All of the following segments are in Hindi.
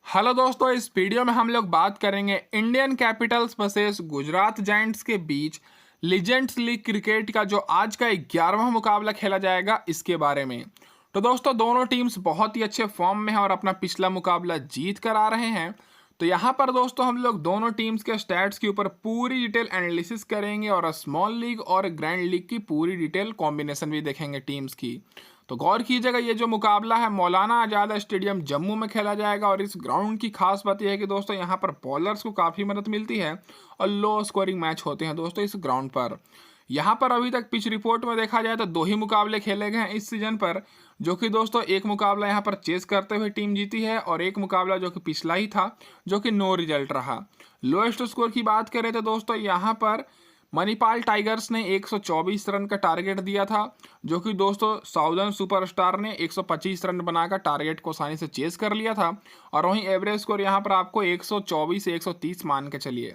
हेलो दोस्तों, इस वीडियो में हम लोग बात करेंगे Indian Capitals versus Gujarat giants के बीच लीजेंड्स लीग क्रिकेट का जो आज का 11वां मुकाबला खेला जाएगा इसके बारे में। तो दोस्तों, दोनों टीम्स बहुत ही अच्छे फॉर्म में हैं और अपना पिछला मुकाबला जीत कर आ रहे हैं। तो यहाँ पर दोस्तों हम लोग दोनों टीम्स के स्टैट्स के ऊपर पूरी डिटेल एनालिसिस करेंगे और स्मॉल लीग और ग्रैंड लीग की पूरी डिटेल कॉम्बिनेशन भी देखेंगे टीम्स की। तो गौर कीजिएगा, ये जो मुकाबला है मौलाना आज़ाद स्टेडियम जम्मू में खेला जाएगा और इस ग्राउंड की खास बात यह है कि दोस्तों यहाँ पर बॉलर्स को काफ़ी मदद मिलती है और लो स्कोरिंग मैच होते हैं दोस्तों इस ग्राउंड पर। यहाँ पर अभी तक पिच रिपोर्ट में देखा जाए तो दो ही मुकाबले खेले गए हैं इस सीजन पर, जो कि दोस्तों एक मुकाबला यहाँ पर चेस करते हुए टीम जीती है और एक मुकाबला जो कि पिछला ही था जो कि नो रिजल्ट रहा। लोएस्ट स्कोर की बात करें तो दोस्तों यहाँ पर मणिपाल टाइगर्स ने 124 रन का टारगेट दिया था, जो कि दोस्तों साउदर्न सुपरस्टार ने 125 रन बनाकर टारगेट को आसानी से चेस कर लिया था। और वहीं एवरेज स्कोर यहाँ पर आपको 124 से 130 मान के चलिए।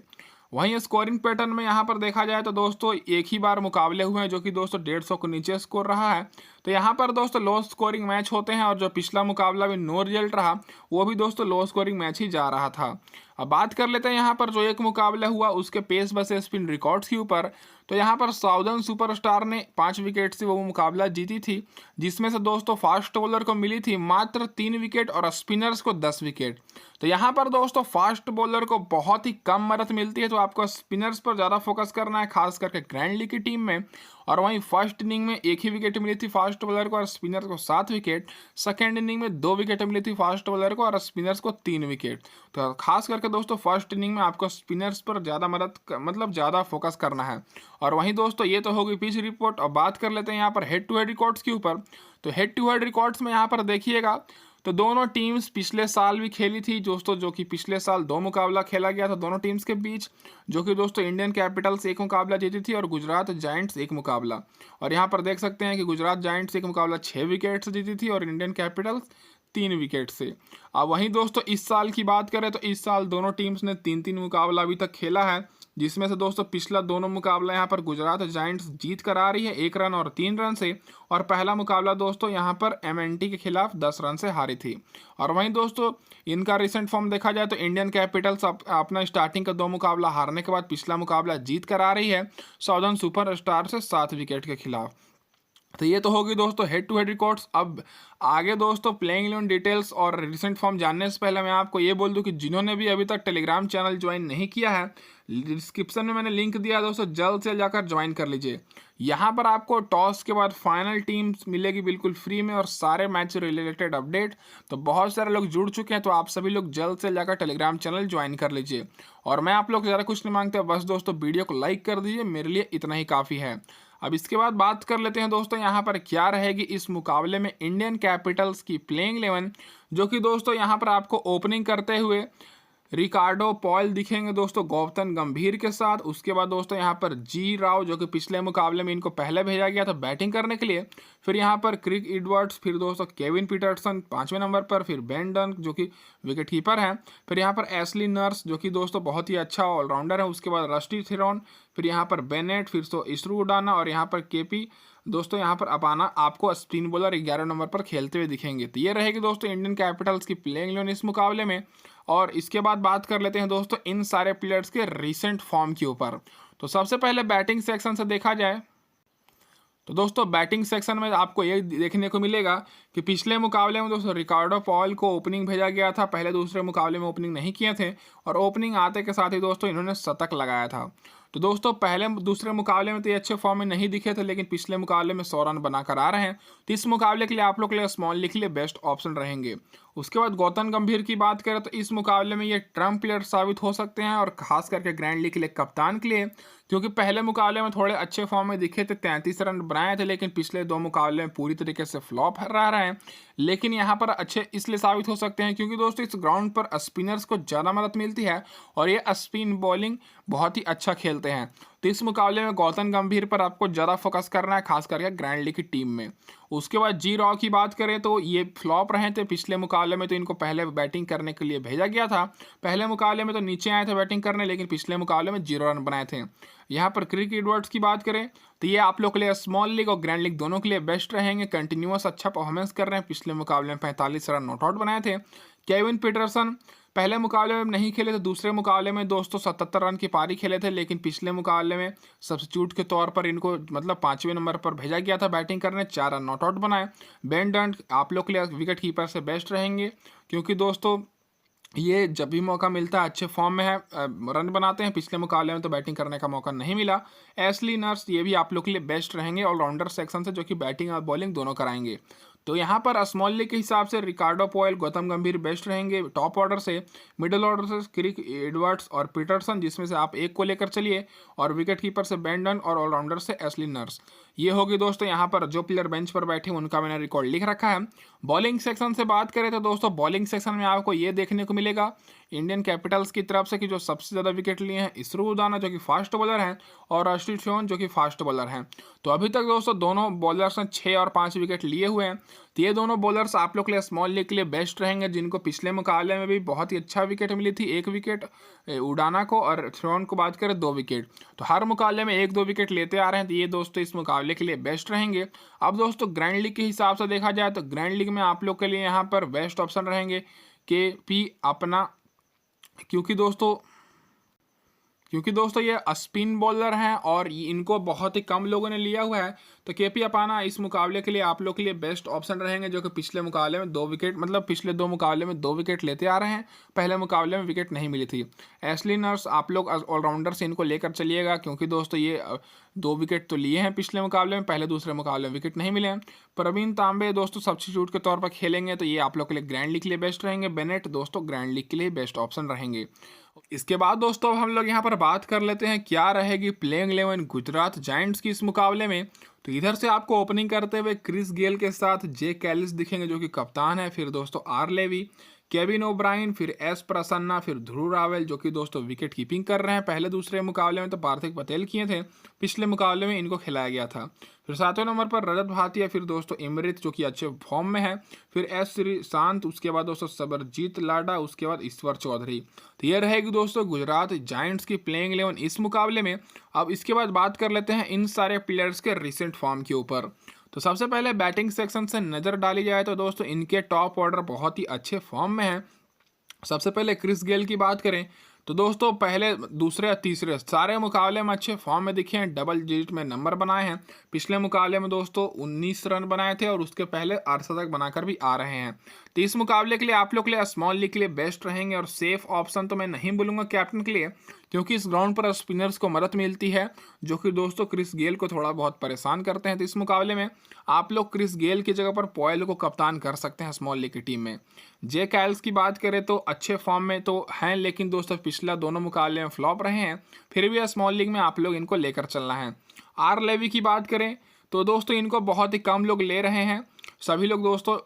वहीं स्कोरिंग पैटर्न में यहाँ पर देखा जाए तो दोस्तों एक ही बार मुकाबले हुए हैं जो कि दोस्तों 150 के नीचे स्कोर रहा है। तो यहाँ पर दोस्तों लो स्कोरिंग मैच होते हैं और जो पिछला मुकाबला भी नो रिजल्ट रहा वो भी दोस्तों लो स्कोरिंग मैच ही जा रहा था। अब बात कर लेते हैं यहाँ पर जो एक मुकाबला हुआ उसके पेस वर्सेस स्पिन रिकॉर्ड्स के ऊपर। तो यहाँ पर साउदर्न सुपरस्टार ने 5 विकेट से वो मुकाबला जीती थी, जिसमें से दोस्तों फास्ट बॉलर को मिली थी मात्र 3 विकेट और स्पिनर्स को 10 विकेट। तो यहाँ पर दोस्तों फास्ट बॉलर को बहुत ही कम मदद मिलती है, तो आपको स्पिनर्स पर ज़्यादा फोकस करना है, खास करके ग्रैंड लीग की टीम में। और वहीं फर्स्ट इनिंग में एक ही विकेट मिली थी फास्ट बॉलर को और स्पिनर को 7 विकेट। सेकेंड इनिंग में 2 विकेट मिली थी फास्ट बॉलर को और स्पिनर्स को 3 विकेट। तो खास करके दोस्तों फर्स्ट इनिंग में आपको स्पिनर्स पर ज़्यादा ज़्यादा फोकस करना है। और वहीं दोस्तों ये तो होगी पिच रिपोर्ट। और बात कर लेते हैं यहाँ पर हेड टू हेड रिकॉर्ड्स के ऊपर। तो हेड टू हेड रिकॉर्ड्स में यहाँ पर देखिएगा तो दोनों टीम्स पिछले साल भी खेली थी दोस्तों, जो कि पिछले साल 2 मुकाबला खेला गया था दोनों टीम्स के बीच, जो कि दोस्तों इंडियन कैपिटल्स एक मुकाबला जीती थी और गुजरात जायंट्स एक मुकाबला। और यहाँ पर देख सकते हैं कि गुजरात जायंट्स एक मुकाबला 6 विकेट से जीती थी और इंडियन कैपिटल्स 3 विकेट से। अब वहीं दोस्तों इस साल की बात करें तो इस साल दोनों टीम्स ने 3-3 मुकाबला अभी तक खेला है, जिसमें से दोस्तों पिछला दोनों मुकाबला यहाँ पर गुजरात जायंट्स जीत कर आ रही है 1 रन और 3 रन से। और पहला मुकाबला दोस्तों यहाँ पर एमएनटी के खिलाफ 10 रन से हारी थी। और वहीं दोस्तों इनका रिसेंट फॉर्म देखा जाए तो इंडियन कैपिटल्स अपना स्टार्टिंग का 2 मुकाबला हारने के बाद पिछला मुकाबला जीत कर आ रही है साउदर्न सुपर स्टार से 7 विकेट के खिलाफ। तो ये तो होगी दोस्तों हेड टू हेड रिकॉर्ड्स। अब आगे दोस्तों प्लेइंग 11 डिटेल्स और रिसेंट फॉर्म जानने से पहले मैं आपको ये बोल दूं कि जिन्होंने भी अभी तक टेलीग्राम चैनल ज्वाइन नहीं किया है, डिस्क्रिप्शन में मैंने लिंक दिया है दोस्तों, जल्द से जाकर ज्वाइन कर लीजिए। यहाँ पर आपको टॉस के बाद फाइनल टीम्स मिलेगी बिल्कुल फ्री में और सारे मैच रिलेटेड अपडेट। तो बहुत सारे लोग जुड़ चुके हैं, तो आप सभी लोग जल्द से जाकर टेलीग्राम चैनल ज्वाइन कर लीजिए। और मैं आप लोग ज़्यादा कुछ नहीं मांगता, बस दोस्तों वीडियो को लाइक कर दीजिए, मेरे लिए इतना ही काफ़ी है। अब इसके बाद बात कर लेते हैं दोस्तों यहाँ पर क्या रहेगी इस मुकाबले में इंडियन कैपिटल्स की प्लेइंग 11, जो कि दोस्तों यहाँ पर आपको ओपनिंग करते हुए रिकार्डो पॉयल दिखेंगे दोस्तों गौतम गंभीर के साथ। उसके बाद दोस्तों यहाँ पर जी राव, जो कि पिछले मुकाबले में इनको पहले भेजा गया था बैटिंग करने के लिए। फिर यहाँ पर क्रिक एडवर्ड्स, फिर दोस्तों केविन पीटरसन 5वें नंबर पर, फिर बेन डन जो कि विकेट कीपर हैं, फिर यहाँ पर एशली नर्स जो कि दोस्तों बहुत ही अच्छा ऑलराउंडर है। उसके बाद रस्टी थिरॉन, फिर यहाँ पर बेनेट, फिर तो इसरू उडाना और यहाँ पर केपी दोस्तों यहाँ पर अपाना आपको स्पिन बॉलर 11 नंबर पर खेलते हुए दिखेंगे। तो ये रहेगी दोस्तों इंडियन कैपिटल्स की प्लेइंग 11 इस मुकाबले में। और इसके बाद बात कर लेते हैं दोस्तों इन सारे प्लेयर्स के रीसेंट फॉर्म के ऊपर। तो सबसे पहले बैटिंग सेक्शन से देखा जाए तो दोस्तों बैटिंग सेक्शन में आपको ये देखने को मिलेगा कि पिछले मुकाबले में दोस्तों रिकार्डो पॉयल को ओपनिंग भेजा गया था, पहले दूसरे मुकाबले में ओपनिंग नहीं किए थे और ओपनिंग आते के साथ ही दोस्तों इन्होंने शतक लगाया था। तो दोस्तों पहले दूसरे मुकाबले में तो ये अच्छे फॉर्म में नहीं दिखे थे, लेकिन पिछले मुकाबले में 100 रन बनाकर आ रहे हैं। तो इस मुकाबले के लिए आप लोग के लिए स्मॉल लीग के लिए बेस्ट ऑप्शन रहेंगे। उसके बाद गौतम गंभीर की बात करें तो इस मुकाबले में ये ट्रम्प प्लेयर साबित हो सकते हैं और खास करके ग्रैंड लीग के लिए कप्तान के लिए, क्योंकि पहले मुकाबले में थोड़े अच्छे फॉर्म में दिखे थे, 33 रन बनाए थे, लेकिन पिछले 2 मुकाबले में पूरी तरीके से फ्लॉप रह रहे हैं। लेकिन यहाँ पर अच्छे इसलिए साबित हो सकते हैं क्योंकि दोस्तों इस ग्राउंड पर स्पिनर्स को ज़्यादा मदद मिलती है और ये स्पिन बॉलिंग बहुत ही अच्छा खेलते हैं। तो इस मुकाबले में गौतम गंभीर पर आपको ज़्यादा फोकस करना है, खास करके ग्रैंड लीग की टीम में। उसके बाद जी राव की बात करें तो ये फ्लॉप रहे थे पिछले मुकाबले में, तो इनको पहले बैटिंग करने के लिए भेजा गया था। पहले मुकाबले में तो नीचे आए थे बैटिंग करने, लेकिन पिछले मुकाबले में 0 रन बनाए थे। यहाँ पर क्रिक एडवर्ड्स की बात करें तो ये आप लोग के लिए स्मॉल लीग और ग्रैंड लीग दोनों के लिए बेस्ट रहेंगे, कंटिन्यूअस अच्छा परफॉर्मेंस कर रहे हैं। पिछले मुकाबले में 45 रन नॉट आउट बनाए थे। केविन पीटरसन पहले मुकाबले में नहीं खेले थे, दूसरे मुकाबले में दोस्तों 77 रन की पारी खेले थे, लेकिन पिछले मुकाबले में सब्स्टिट्यूट के तौर पर इनको मतलब 5वें नंबर पर भेजा गया था बैटिंग करने, 4 रन नॉट आउट बनाए। बेन डंट आप लोग के लिए विकेट कीपर से बेस्ट रहेंगे, क्योंकि दोस्तों ये जब भी मौका मिलता है अच्छे फॉर्म में है, रन बनाते हैं। पिछले मुकाबले में तो बैटिंग करने का मौका नहीं मिला। एशली नर्स ये भी आप लोग के लिए बेस्ट रहेंगे ऑलराउंडर सेक्शन से, जो कि बैटिंग और बॉलिंग दोनों कराएंगे। तो यहाँ पर स्मॉल लीग के हिसाब से रिकार्डो पोयल, गौतम गंभीर बेस्ट रहेंगे टॉप ऑर्डर से। मिडिल ऑर्डर से क्रिक, एडवर्ड्स और पीटरसन, जिसमें से आप एक को लेकर चलिए, और विकेट कीपर से बेन डंट और ऑलराउंडर से एशली नर्स। ये होगी दोस्तों यहाँ पर जो प्लेयर बेंच पर बैठे उनका मैंने रिकॉर्ड लिख रखा है। बॉलिंग सेक्शन से बात करें तो दोस्तों बॉलिंग सेक्शन में आपको ये देखने को मिलेगा इंडियन कैपिटल्स की तरफ से कि जो सबसे ज़्यादा विकेट लिए हैं इसरू उदाना, जो कि फास्ट बॉलर हैं, और अर्शदीप सिंह, जो कि फास्ट बॉलर हैं। तो अभी तक दोस्तों दोनों बॉलर्स ने 6 और 5 विकेट लिए हुए हैं। तो ये दोनों बॉलर्स आप लोग के लिए स्मॉल लीग के लिए बेस्ट रहेंगे, जिनको पिछले मुकाबले में भी बहुत ही अच्छा विकेट मिली थी, 1 विकेट उडाना को, और थ्रोन को बात करें 2 विकेट। तो हर मुकाबले में 1-2 विकेट लेते आ रहे हैं, तो ये दोस्तों इस मुकाबले के लिए बेस्ट रहेंगे। अब दोस्तों ग्रैंड लीग के हिसाब से देखा जाए तो ग्रैंड लीग में आप लोग के लिए यहाँ पर बेस्ट ऑप्शन रहेंगे KP अपना, क्योंकि दोस्तों ये स्पिन बॉलर हैं और इनको बहुत ही कम लोगों ने लिया हुआ है। तो KP अपाना इस मुकाबले के लिए आप लोग के लिए बेस्ट ऑप्शन रहेंगे, जो कि पिछले मुकाबले में 2 विकेट मतलब पिछले 2 मुकाबले में 2 विकेट लेते आ रहे हैं, पहले मुकाबले में विकेट नहीं मिली थी। एशली नर्स आप लोग ऑलराउंडर से इनको लेकर चलिएगा, क्योंकि दोस्तों ये 2 विकेट तो लिए हैं पिछले मुकाबले में, पहले दूसरे मुकाबले में विकेट नहीं मिले हैं। प्रवीण तांबे दोस्तों सब्स्टिट्यूट के तौर पर खेलेंगे, तो ये आप लोग के लिए ग्रैंड लीग के लिए बेस्ट रहेंगे। बेनेट दोस्तों ग्रैंड लीग के लिए बेस्ट ऑप्शन रहेंगे। इसके बाद दोस्तों हम लोग यहाँ पर बात कर लेते हैं क्या रहेगी प्लेइंग 11 गुजरात जायंट्स की इस मुकाबले में। तो इधर से आपको ओपनिंग करते हुए क्रिस गेल के साथ जे कैलिस दिखेंगे, जो कि कप्तान है, फिर दोस्तों आर लेवी, केविन ओब्राइन, फिर एस प्रसन्ना, फिर ध्रुव रावल, जो कि दोस्तों विकेट कीपिंग कर रहे हैं। पहले दूसरे मुकाबले में तो पार्थिव पटेल किए थे, पिछले मुकाबले में इनको खिलाया गया था। फिर 7वें नंबर पर रजत भाटिया, फिर दोस्तों इमृत, जो कि अच्छे फॉर्म में है, फिर एस श्रीशांत, उसके बाद दोस्तों सबरजीत लाडा, उसके बाद ईश्वर चौधरी। तो ये रहेगी दोस्तों गुजरात जायंट्स की प्लेइंग 11 इस मुकाबले में। अब इसके बाद बात कर लेते हैं इन सारे प्लेयर्स के रिसेंट फॉर्म के ऊपर। तो सबसे पहले बैटिंग सेक्शन से नज़र डाली जाए तो दोस्तों इनके टॉप ऑर्डर बहुत ही अच्छे फॉर्म में है। सबसे पहले क्रिस गेल की बात करें तो दोस्तों पहले दूसरे या तीसरे सारे मुकाबले में अच्छे फॉर्म में दिखे हैं, डबल डिजिट में नंबर बनाए हैं। पिछले मुकाबले में दोस्तों 19 रन बनाए थे और उसके पहले अर्धशतक बनाकर भी आ रहे हैं। तो इस मुकाबले के लिए आप लोग के लिए स्मॉल लीग के लिए बेस्ट रहेंगे। और सेफ ऑप्शन तो मैं नहीं बोलूँगा कैप्टन के लिए, क्योंकि इस ग्राउंड पर स्पिनर्स को मदद मिलती है, जो कि दोस्तों क्रिस गेल को थोड़ा बहुत परेशान करते हैं। तो इस मुकाबले में आप लोग क्रिस गेल की जगह पर पॉयल को कप्तान कर सकते हैं स्मॉल लीग की टीम में। जे कैल्स की बात करें तो अच्छे फॉर्म में तो हैं, लेकिन दोस्तों पिछला दोनों मुकाबले में फ्लॉप रहे हैं, फिर भी स्मॉल लीग में आप लोग इनको लेकर चलना है। आर लेवी की बात करें तो दोस्तों इनको बहुत ही कम लोग ले रहे हैं, सभी लोग दोस्तों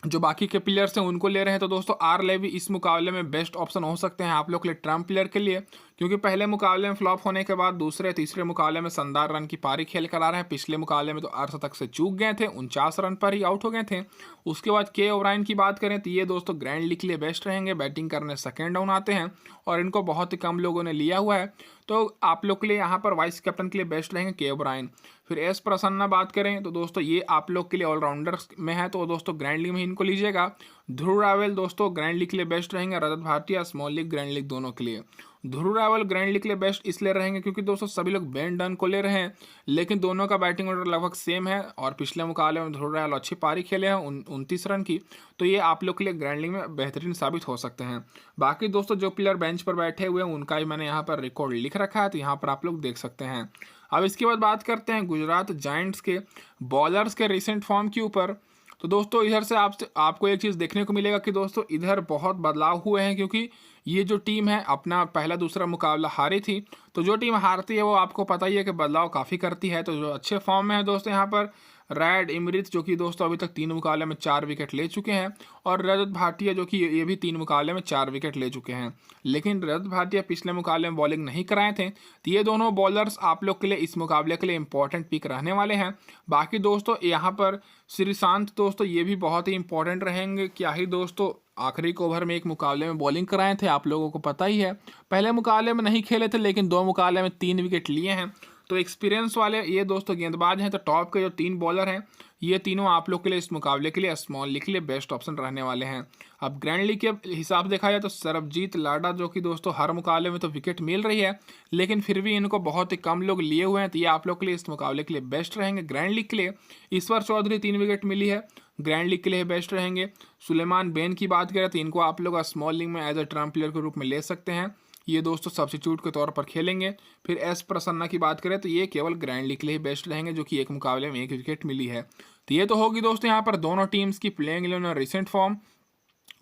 जो बाकी के प्लेयर्स हैं उनको ले रहे हैं। तो दोस्तों आर लेवी इस मुकाबले में बेस्ट ऑप्शन हो सकते हैं आप लोग के लिए ट्रम्प प्लेयर के लिए, क्योंकि पहले मुकाबले में फ्लॉप होने के बाद दूसरे तीसरे मुकाबले में शानदार रन की पारी खेल कर आ रहे हैं। पिछले मुकाबले में तो अर्धशतक से चूक गए थे, 49 रन पर ही आउट हो गए थे। उसके बाद के ओब्रायन की बात करें तो ये दोस्तों ग्रैंड लीग के लिए बेस्ट रहेंगे, बैटिंग करने सेकेंड डाउन आते हैं और इनको बहुत ही कम लोगों ने लिया हुआ है। तो आप लोग के लिए यहाँ पर वाइस कैप्टन के लिए बेस्ट रहेंगे के ओब्रायन। फिर एस प्रसन्ना बात करें तो दोस्तों ये आप लोग के लिए ऑलराउंडर में है, तो दोस्तों ग्रैंड लीग में इनको लीजिएगा। ध्रुव रावल दोस्तों ग्रैंड लीग के लिए बेस्ट रहेंगे, Rajat Bhatia small league grand league दोनों के लिए। ध्रुव रावल ग्रैंड लीग के लिए बेस्ट इसलिए रहेंगे क्योंकि दोस्तों सभी लोग बेन डन को ले रहे हैं, लेकिन दोनों का बैटिंग ऑर्डर लगभग सेम है और पिछले मुकाबले में ध्रुव रावल अच्छी पारी खेले हैं 29 रन की, तो ये आप लोग के लिए ग्रैंड लीग में बेहतरीन साबित हो सकते हैं। बाकी दोस्तों जो प्लेयर बेंच पर बैठे हुए हैं उनका ही मैंने यहाँ पर रिकॉर्ड लिख रखा है, तो यहाँ पर आप लोग देख सकते हैं। अब इसके बाद बात करते हैं गुजरात जायंट्स के बॉलर्स के रिसेंट फॉर्म के ऊपर। तो दोस्तों इधर से आपको एक चीज़ देखने को मिलेगा कि दोस्तों इधर बहुत बदलाव हुए हैं, क्योंकि ये जो टीम है अपना पहला दूसरा मुकाबला हारी थी, तो जो टीम हारती है वो आपको पता ही है कि बदलाव काफ़ी करती है। तो जो अच्छे फॉर्म में है दोस्तों यहाँ पर रैड इमृत, जो कि दोस्तों अभी तक 3 मुकाबले में 4 विकेट ले चुके हैं, और रजत भाटिया जो कि ये भी 3 मुकाबले में 4 विकेट ले चुके हैं। लेकिन रजत भाटिया पिछले मुकाबले में बॉलिंग नहीं कराए थे, तो ये दोनों बॉलर्स आप लोग के लिए इस मुकाबले के लिए इंपॉर्टेंट पिक रहने वाले हैं। बाकी दोस्तों यहाँ पर श्रीशांत दोस्तों ये भी बहुत ही इंपॉर्टेंट रहेंगे। क्या ही दोस्तों आखिरी ओवर में एक मुकाबले में बॉलिंग कराए थे, आप लोगों को पता ही है। पहले मुकाबले में नहीं खेले थे, लेकिन 2 मुकाबले में 3 विकेट लिए हैं, तो एक्सपीरियंस वाले ये दोस्तों गेंदबाज हैं। तो टॉप के जो 3 बॉलर हैं ये तीनों आप लोग के लिए इस मुकाबले के लिए स्मॉल लीग के लिए बेस्ट ऑप्शन रहने वाले हैं। अब ग्रैंड लीग के हिसाब से देखा जाए तो सरबजीत लाडा जो कि दोस्तों हर मुकाबले में तो विकेट मिल रही है, लेकिन फिर भी इनको बहुत ही कम लोग लिए हुए हैं, तो ये आप लोग के लिए इस मुकाबले के लिए बेस्ट रहेंगे। ग्रैंड लीग के लिए ईश्वर चौधरी 3 विकेट मिली है, ग्रैंड लीग के लिए बेस्ट रहेंगे। सुलेमान बेन की बात करें तो इनको आप लोग स्मॉल लीग में एज अ ट्रम्प प्लेयर के रूप में ले सकते हैं, ये दोस्तों सब्स्टिट्यूट के तौर पर खेलेंगे। फिर एस प्रसन्ना की बात करें तो ये केवल ग्रैंड लीग के लिए बेस्ट रहेंगे, जो कि एक मुकाबले में 1 विकेट मिली है। तो ये तो होगी दोस्तों यहाँ पर दोनों टीम्स की प्लेइंग 11 रिसेंट फॉर्म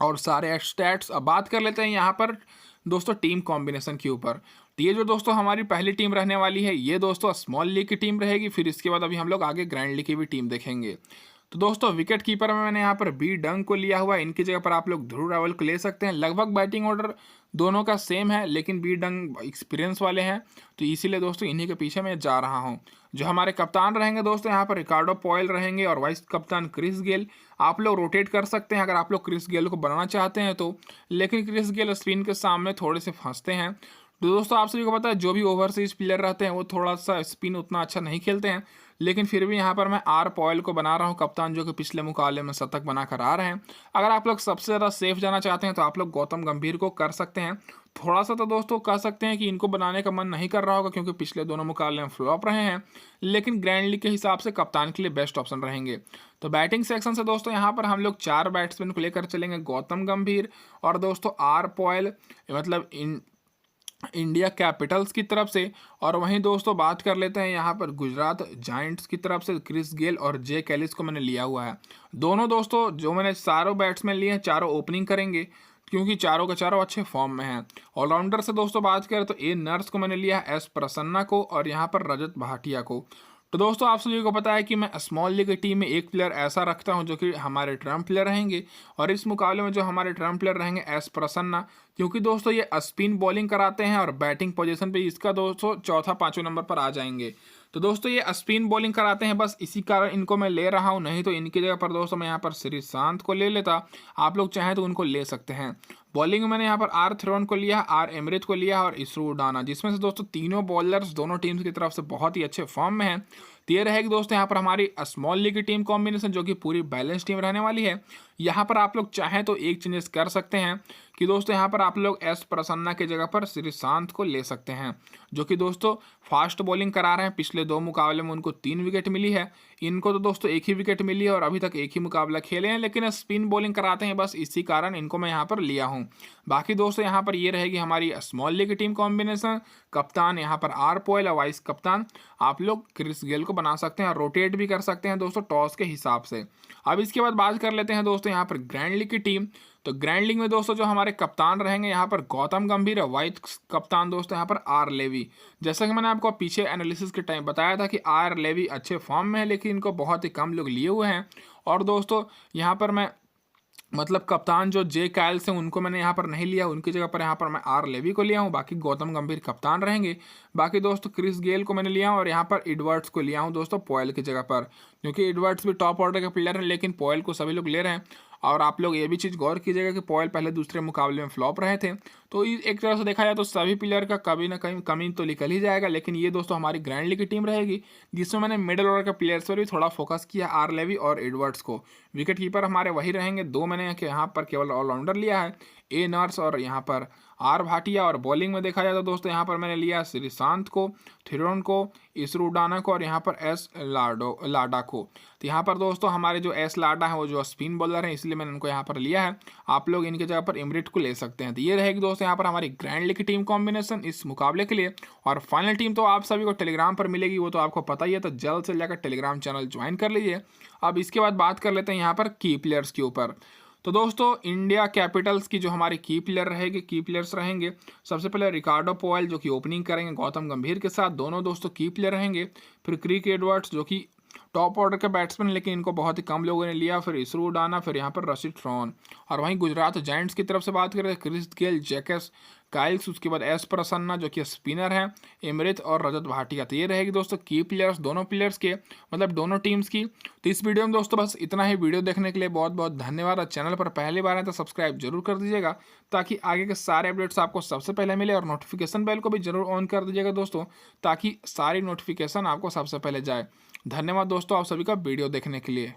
और सारे स्टैट्स। अब बात कर लेते हैं यहाँ पर दोस्तों टीम कॉम्बिनेशन के ऊपर। तो ये जो दोस्तों हमारी पहली टीम रहने वाली है ये दोस्तों स्मॉल लीग की टीम रहेगी। फिर इसके बाद अभी हम लोग आगे ग्रैंड लीग की भी टीम देखेंगे। तो दोस्तों विकेट कीपर में मैंने यहाँ पर बी डंग को लिया हुआ है, इनकी जगह पर आप लोग ध्रुव रावल को ले सकते हैं। लगभग बैटिंग ऑर्डर दोनों का सेम है, लेकिन बी डंग एक्सपीरियंस वाले हैं, तो इसीलिए दोस्तों इन्हीं के पीछे मैं जा रहा हूँ। जो हमारे कप्तान रहेंगे दोस्तों यहाँ पर रिकार्डो पॉयल रहेंगे और वाइस कप्तान क्रिस गेल। आप लोग रोटेट कर सकते हैं अगर आप लोग क्रिस गेल को बनाना चाहते हैं तो, लेकिन क्रिस गेल स्पिन के सामने थोड़े से फंसते हैं। तो दोस्तों आप सभी को पता है जो भी ओवरसीज प्लेयर रहते हैं वो थोड़ा सा स्पिन उतना अच्छा नहीं खेलते हैं, लेकिन फिर भी यहाँ पर मैं आर पॉयल को बना रहा हूँ कप्तान, जो कि पिछले मुकाबले में शतक बनाकर आ रहे हैं। अगर आप लोग सबसे ज़्यादा सेफ जाना चाहते हैं तो आप लोग गौतम गंभीर को कर सकते हैं। थोड़ा सा तो दोस्तों कह सकते हैं कि इनको बनाने का मन नहीं कर रहा होगा, क्योंकि पिछले दोनों मुकाबले में फ्लॉप रहे हैं, लेकिन ग्रैंड लीग के हिसाब से कप्तान के लिए बेस्ट ऑप्शन रहेंगे। तो बैटिंग सेक्शन से दोस्तों यहाँ पर हम लोग 4 बैट्समैन को लेकर चलेंगे, गौतम गंभीर और दोस्तों आर पॉयल, मतलब इंडिया कैपिटल्स की तरफ से। और वहीं दोस्तों बात कर लेते हैं यहाँ पर गुजरात जायंट्स की तरफ से क्रिस गेल और जे कैलिस को मैंने लिया हुआ है। दोनों दोस्तों जो मैंने चारों बैट्समैन लिए हैं चारों ओपनिंग करेंगे, क्योंकि चारों के चारों अच्छे फॉर्म में हैं। ऑलराउंडर से दोस्तों बात करें तो ए नर्स को मैंने लिया है, एस प्रसन्ना को और यहाँ पर रजत भाटिया को। तो दोस्तों आप सभी को पता है कि मैं स्मॉल लीग की टीम में एक प्लेयर ऐसा रखता हूं जो कि हमारे ट्रम्प प्लेयर रहेंगे, और इस मुकाबले में जो हमारे ट्रम्प प्लेयर रहेंगे एस प्रसन्ना, क्योंकि दोस्तों ये स्पिन बॉलिंग कराते हैं और बैटिंग पोजीशन पे इसका दोस्तों चौथा 5वें नंबर पर आ जाएंगे। तो दोस्तों ये स्पिन बॉलिंग कराते हैं, बस इसी कारण इनको मैं ले रहा हूं, नहीं तो इनकी जगह पर दोस्तों मैं यहाँ पर श्रीशांत को ले लेता। आप लोग चाहें तो उनको ले सकते हैं। बॉलिंग में मैंने यहाँ पर आर थ्रोन को लिया, आर एमरित को लिया और इसरू उडाना, जिसमें से दोस्तों तीनों बॉलर्स दोनों टीम्स की तरफ से बहुत ही अच्छे फॉर्म में हैं। तो ये रहेगी दोस्तों यहाँ पर हमारी स्मॉल लीग की टीम कॉम्बिनेशन, जो कि पूरी बैलेंस टीम रहने वाली है। यहाँ पर आप लोग चाहें तो एक चेंजेस कर सकते हैं कि दोस्तों यहाँ पर आप लोग एस प्रसन्ना की जगह पर श्रीशांत को ले सकते हैं, जो कि दोस्तों फास्ट बॉलिंग करा रहे हैं। पिछले 2 मुकाबले में उनको 3 विकेट मिली है, इनको तो दोस्तों 1 ही विकेट मिली है और अभी तक 1 ही मुकाबला खेले हैं, लेकिन स्पिन बॉलिंग कराते हैं, बस इसी कारण इनको मैं यहाँ पर लिया हूँ। बाकी दोस्तों यहाँ पर ये रहेगी हमारी स्मॉल लीग की टीम कॉम्बिनेशन। कप्तान यहाँ पर आर पॉयल और वाइस कप्तान आप लोग क्रिस गेल को बना सकते हैं, रोटेट भी कर सकते हैं दोस्तों टॉस के हिसाब से। अब इसके बाद बात कर लेते हैं दोस्तों यहाँ पर ग्रैंड लीग की टीम। तो ग्रैंड लीग में दोस्तों जो हमारे कप्तान रहेंगे यहाँ पर गौतम गंभीर और वाइस कप्तान दोस्तों यहाँ पर आर लेवी। जैसा कि मैंने आपको पीछे एनालिसिस के टाइम बताया था कि आर लेवी अच्छे फॉर्म में है, लेकिन इनको बहुत ही कम लोग लिए हुए हैं। और दोस्तों यहाँ पर मैं मतलब कप्तान जो जे कायल्स हैं उनको मैंने यहाँ पर नहीं लिया, उनकी जगह पर यहाँ पर मैं आर लेवी को लिया हूँ। बाकी गौतम गंभीर कप्तान रहेंगे। बाकी दोस्तों क्रिस गेल को मैंने लिया हूँ और यहाँ पर एडवर्ड्स को लिया हूँ दोस्तों पॉयल की जगह पर, क्योंकि एडवर्ड्स भी टॉप ऑर्डर के प्लेयर हैं, लेकिन पॉयल को सभी लोग ले रहे हैं। और आप लोग ये भी चीज़ गौर कीजिएगा कि पॉयल पहले दूसरे मुकाबले में फ्लॉप रहे थे, तो एक तरह से देखा जाए तो सभी प्लेयर का कभी ना कहीं कमी तो निकल ही जाएगा। लेकिन ये दोस्तों हमारी ग्रैंड लीग की टीम रहेगी, जिसमें मैंने मिडिल ऑर्डर के प्लेयर्स पर भी थोड़ा फोकस किया, आर लेवी और एडवर्ड्स को। विकेट कीपर हमारे वही रहेंगे, 2 मैंने यहाँ पर केवल ऑलराउंडर लिया है, ए नर्स और यहाँ पर आर भाटिया। और बॉलिंग में देखा जाए तो दोस्तों यहाँ पर मैंने लिया श्रीशांत को, थिरोन को, इसरू उडाना को और यहाँ पर एस लाडा को। तो यहाँ पर दोस्तों हमारे जो एस लाडा है वो जो स्पिन बॉलर है, इसलिए मैंने उनको यहाँ पर लिया है। आप लोग इनकी जगह पर इमरिट को ले सकते हैं। तो ये रहेगी दोस्तों यहाँ पर हमारी ग्रैंड लीग की टीम कॉम्बिनेशन इस मुकाबले के लिए। और फाइनल टीम तो आप सभी को टेलीग्राम पर मिलेगी, वो तो आपको पता ही है, तो जल्द से जाकर टेलीग्राम चैनल ज्वाइन कर लीजिए। अब इसके बाद बात कर लेते हैं यहाँ पर की प्लेयर्स के ऊपर। तो दोस्तों इंडिया कैपिटल्स की जो हमारी की प्लेयर्स रहेंगे, सबसे पहले रिकार्डो पॉयल जो कि ओपनिंग करेंगे गौतम गंभीर के साथ, दोनों दोस्तों की प्लेयर रहेंगे। फिर क्रिक एडवर्ड्स जो कि टॉप ऑर्डर के बैट्समैन, लेकिन इनको बहुत ही कम लोगों ने लिया। फिर इसरू उडाना, फिर यहाँ पर रशीद रॉन। और वहीं गुजरात जायंट्स की तरफ से बात करें क्रिस गेल, जैकस काइल्स, उसके बाद एस प्रसन्ना जो कि स्पिनर है, इमृत और रजत भाटिया। तो ये रहेगी दोस्तों की प्लेयर्स दोनों प्लेयर्स के, मतलब दोनों टीम्स की। तो इस वीडियो में दोस्तों बस इतना ही। वीडियो देखने के लिए बहुत बहुत धन्यवाद। और चैनल पर पहली बार है तो सब्सक्राइब जरूर कर दीजिएगा, ताकि आगे के सारे अपडेट्स आपको सबसे पहले मिले। और नोटिफिकेशन बेल को भी जरूर ऑन कर दीजिएगा दोस्तों, ताकि सारी नोटिफिकेशन आपको सबसे पहले जाए। धन्यवाद दोस्तों आप सभी का वीडियो देखने के लिए।